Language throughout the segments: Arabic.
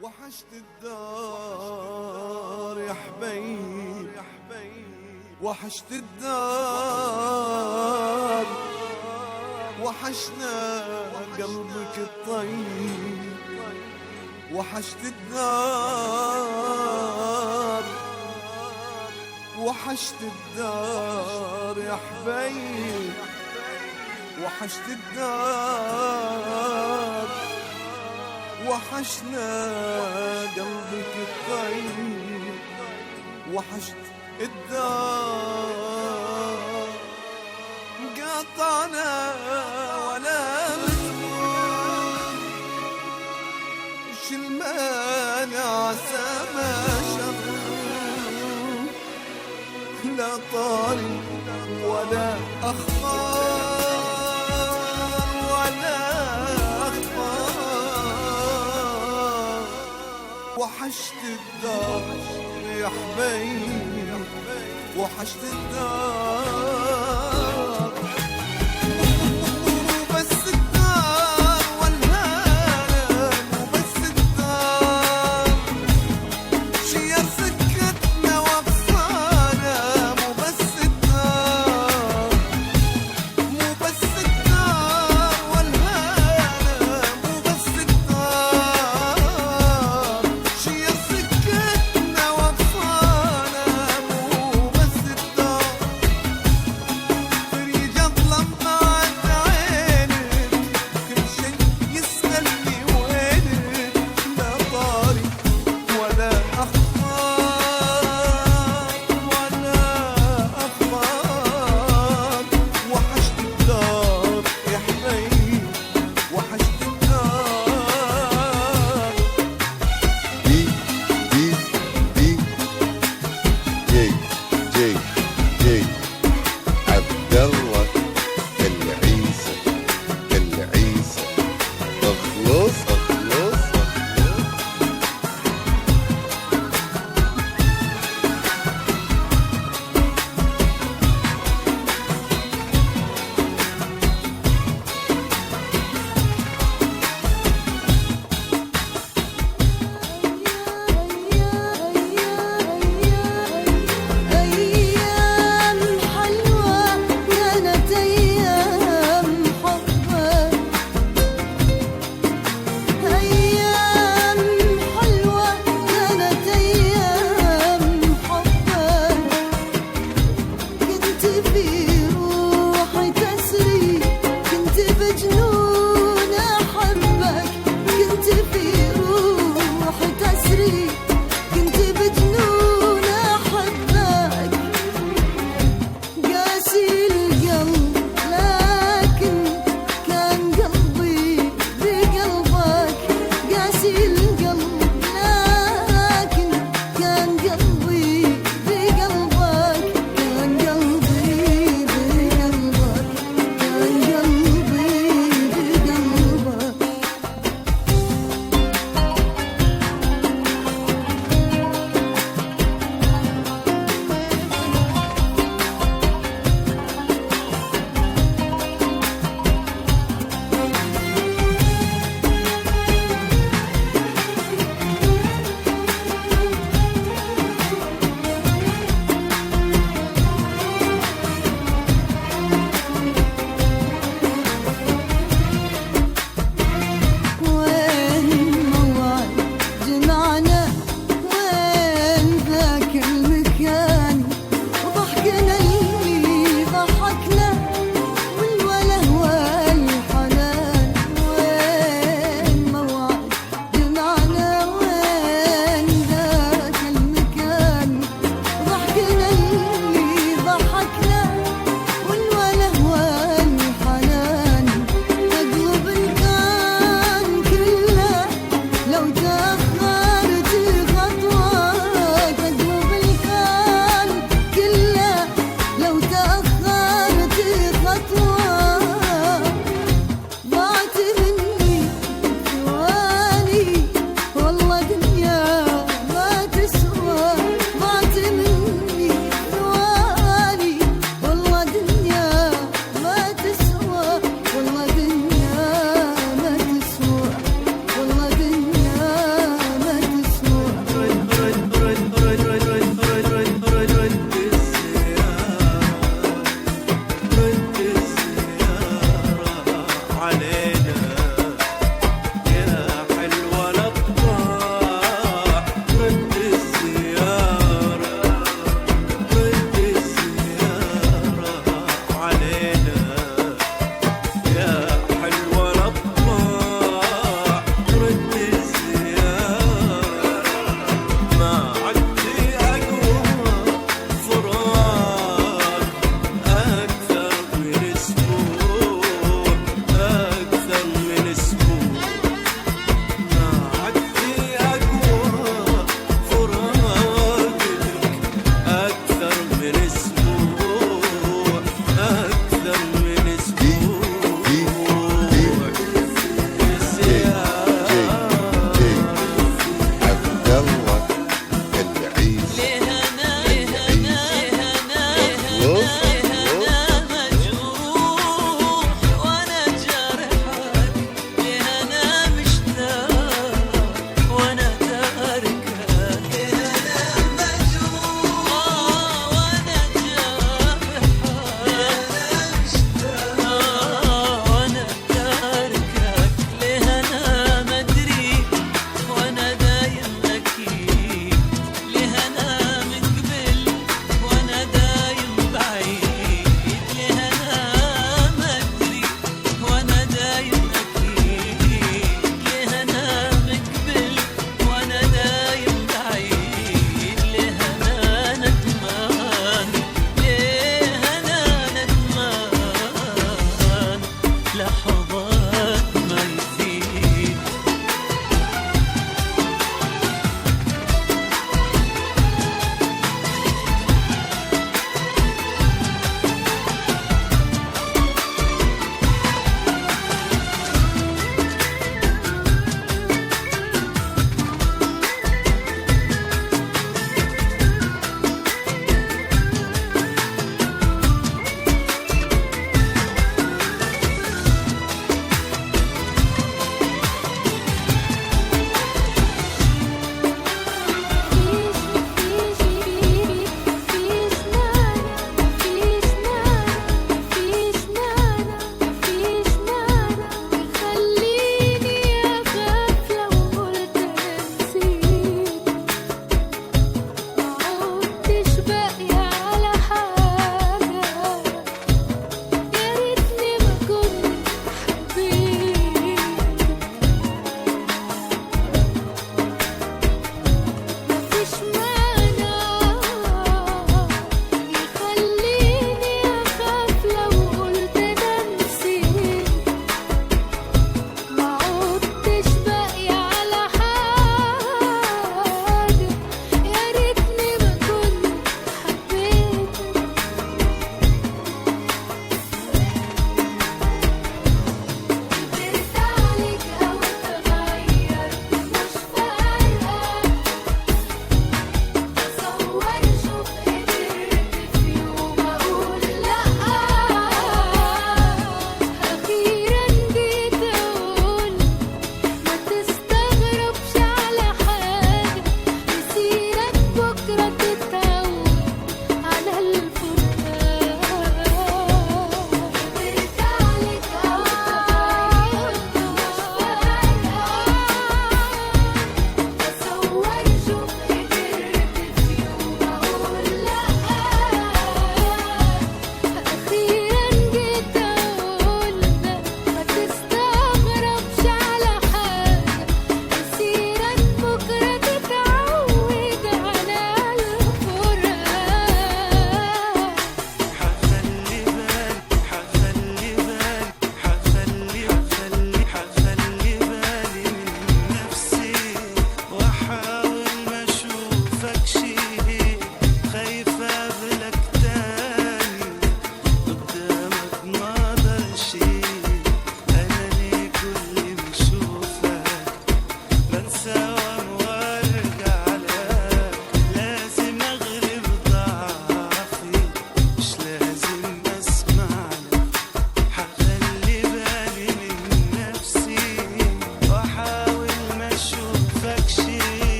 وحشت الدار يا حبيب، وحشت الدار، وحشنا قلبك الطيب. وحشت الدار، وحشت الدار يا حبيب، وحشت الدار، وحشنا قلبك الطيب. وحشت الدار، قطعنا ولا مجنون، شل مانع سما شغل، لا طاري ولا أخبار ولا أخبار. وحشت الدار يا حبيب، وحشت الدار، وبس الدار والهالة، وبس الدار شير سكتنا وافصانا. مو بس الدار، مو بس الدار والهالة، مو بس الدار شير سكتنا وافصانا. مو بس الدار،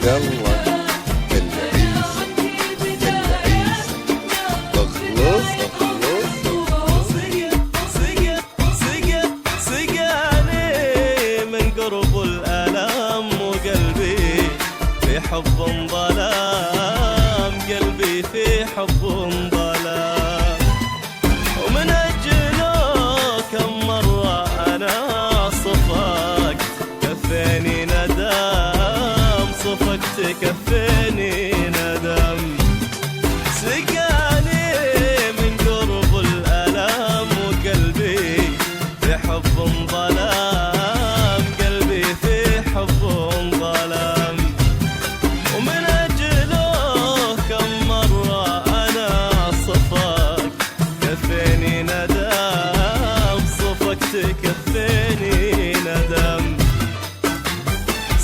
يلا كل عيسى كل عيسى اخلص سقاني من قرب الألم وقلبي في حب ظلام، قلبي في حب ظلام، ومن أجله كم مرة أنا صفقت كفيني ندم، صفقت كفيني ندم. سقاني من قرب الألم وقلبي في حب ظلام، قلبي في حب ظلام، ومن أجله كم مرة أنا صفقت كفيني ندم، صفقت كفيني ندم.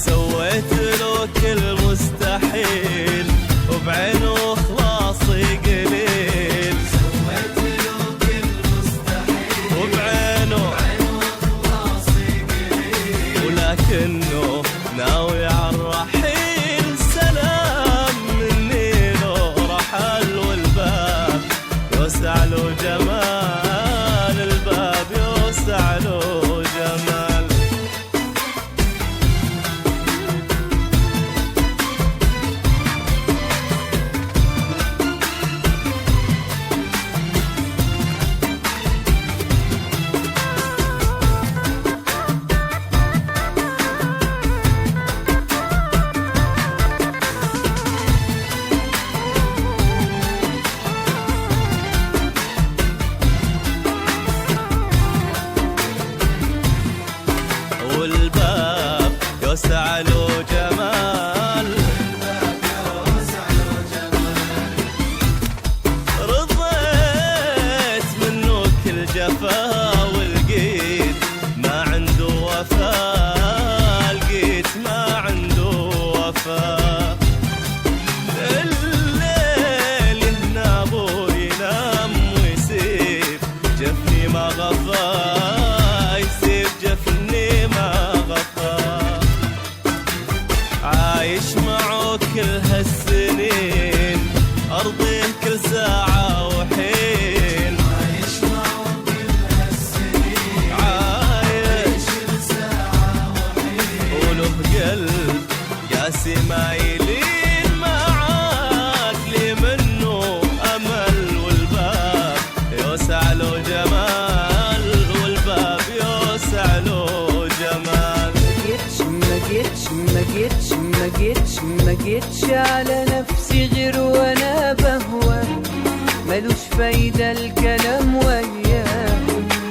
سويت له كل مستحيل وبعينه خلاصي قليل، سويت له كل مستحيل وبعينه خلاصي قليل، ولكنه ناوي عالرحيل. سلام مني له رحل والباب يوسع له جمال، الباب يوسع له جمال. والباب يوسع له جمال، رضيت منه كل جفا ولقيت ما عنده وفا، لقيت ما عنده وفا. الليل هنا ابو ينام ويسيب جفني ما غفا، يسيب جفني ما غفا. عايش معه كل هالسنين أرضيه كل ساعة وحين، عايش معه كل هالسنين، عايش كل ساعة وحين، وله قلب قاسي ما يلين معاك، لي منه أمل والباب يوسع له جمال، والباب يوسع له جمال. ما جيتش على نفسي غير وانا بهوى، ملوش فايدة الكلام وياه،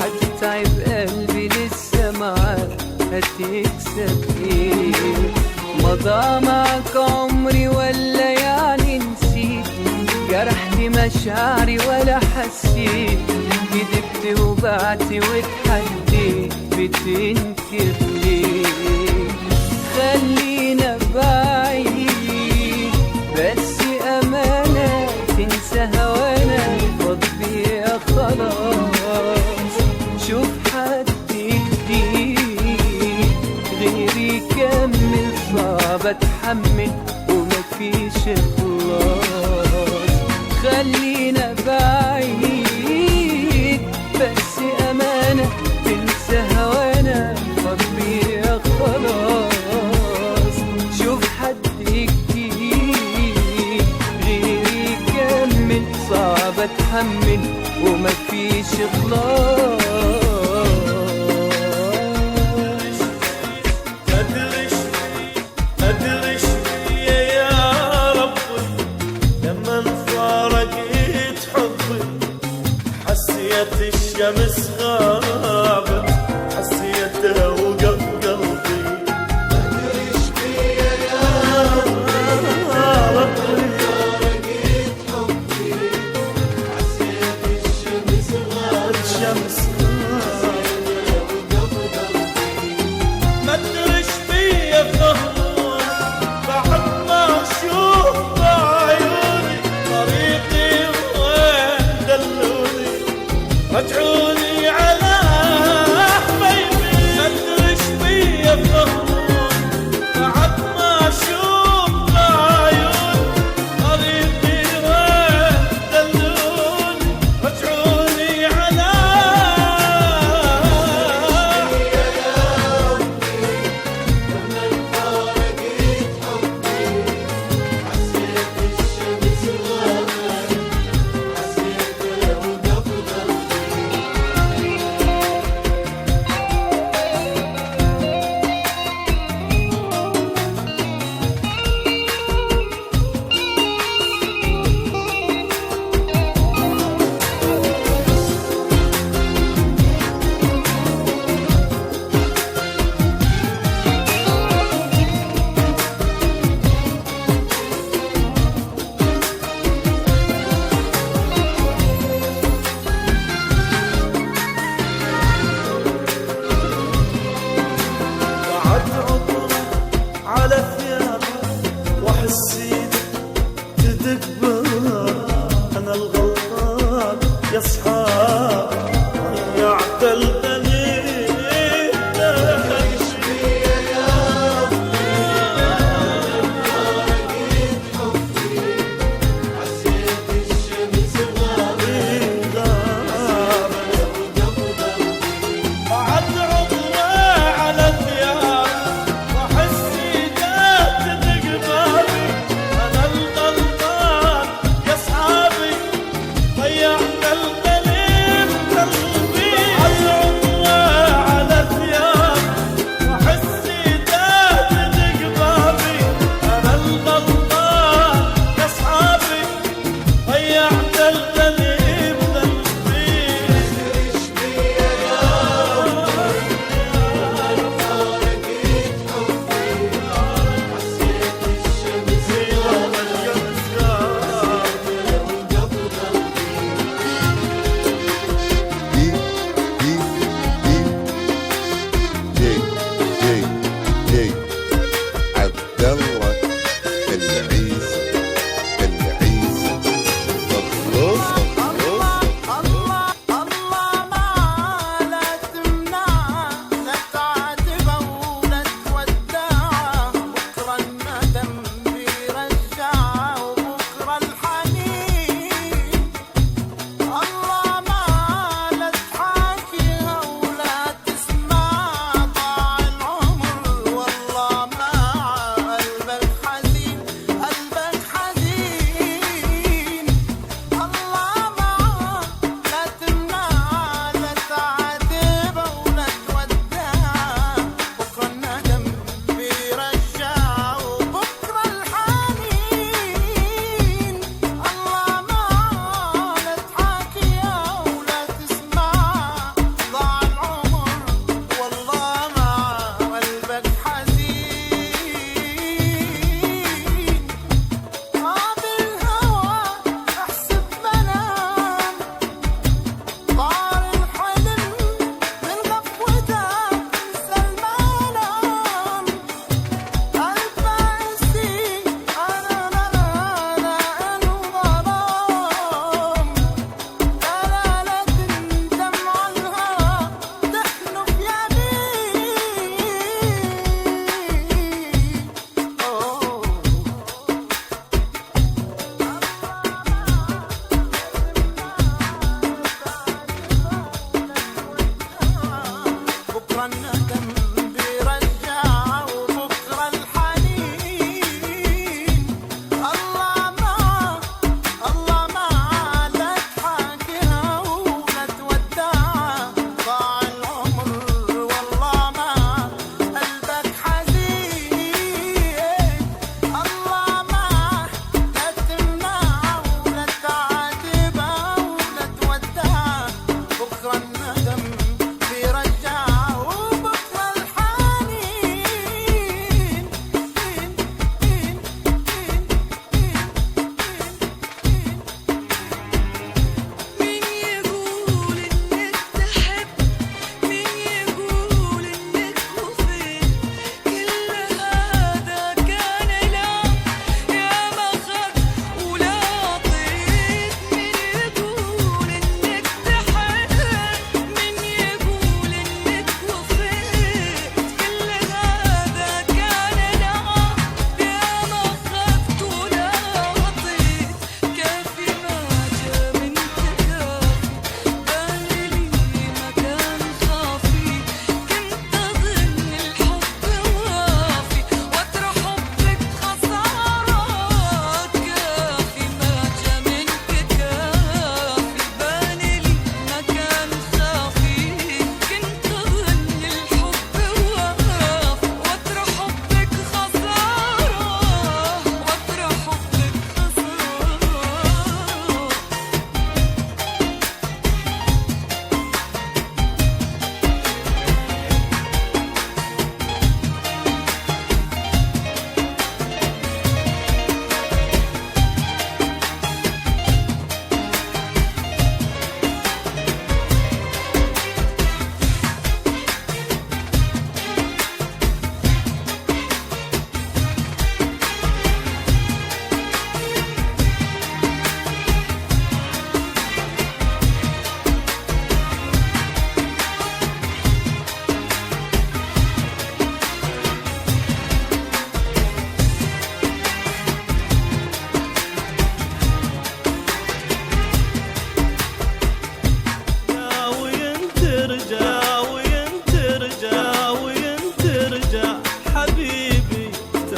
هتتعب قلبي لسه معاك، هتكسب ايه؟ مضى معك عمري ولا يعني نسيت؟ جرحت مشاعري ولا حسيت؟ كدبت وبعت واتحديت، بتنكر ليه؟ خلينا بعيد بس أمانة، تنسى هوانا فاض بيا خلاص. شوف حد جديد غيري كمل، صعب اتحمل ومفيش خلاص. خلينا بعيد بس أمانة، تنسى هوانا فاض بيا خلاص. شوف حد جديد غيري كمل، صعب اتحمل ومفيش خلاص. أدري يا ربي لما انفارقت حبي، حسيت الشمس غابت، حسيتها وقف قلبي. الشمس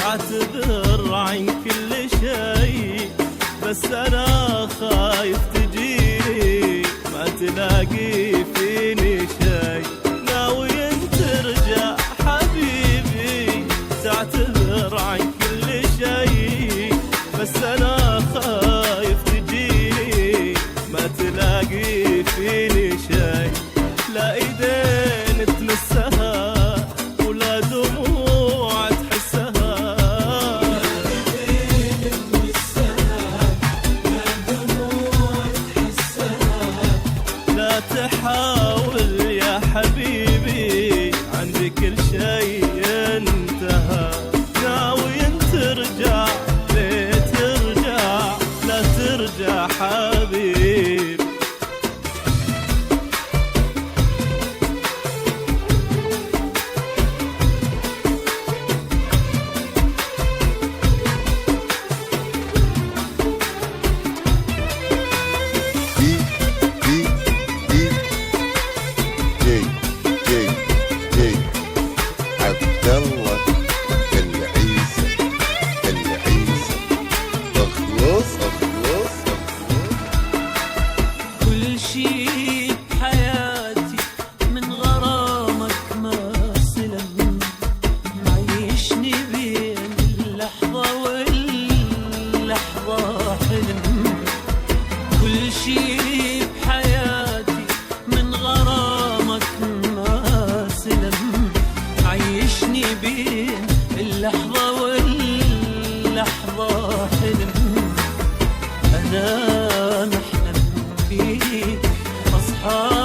تعتذر عن كل شيء، بس أنا خايف تجيني ما تلاقي فيني شي. ناوي ترجع حبيبي، تعتذر عن كل شيء، بس أنا خايف تجيني ما تلاقي فيني شي. لا ايدين تمسها ولا دموع تحسها، لا تحاول يا حبيبي، عندي كل شيء انتهى. ناوي ترجع ليه ترجع، لا ترجع حبيبي. عبدالله العيسى اخلص اخلص كل شي بحياتي من غرامك ما سلم، معيشني بين اللحظة واللحظة حلم. كل شي بحياتي من غرامك ما سلم، عيشني بين اللحظة واللحظة حلم. أنا محلم بيك أصحى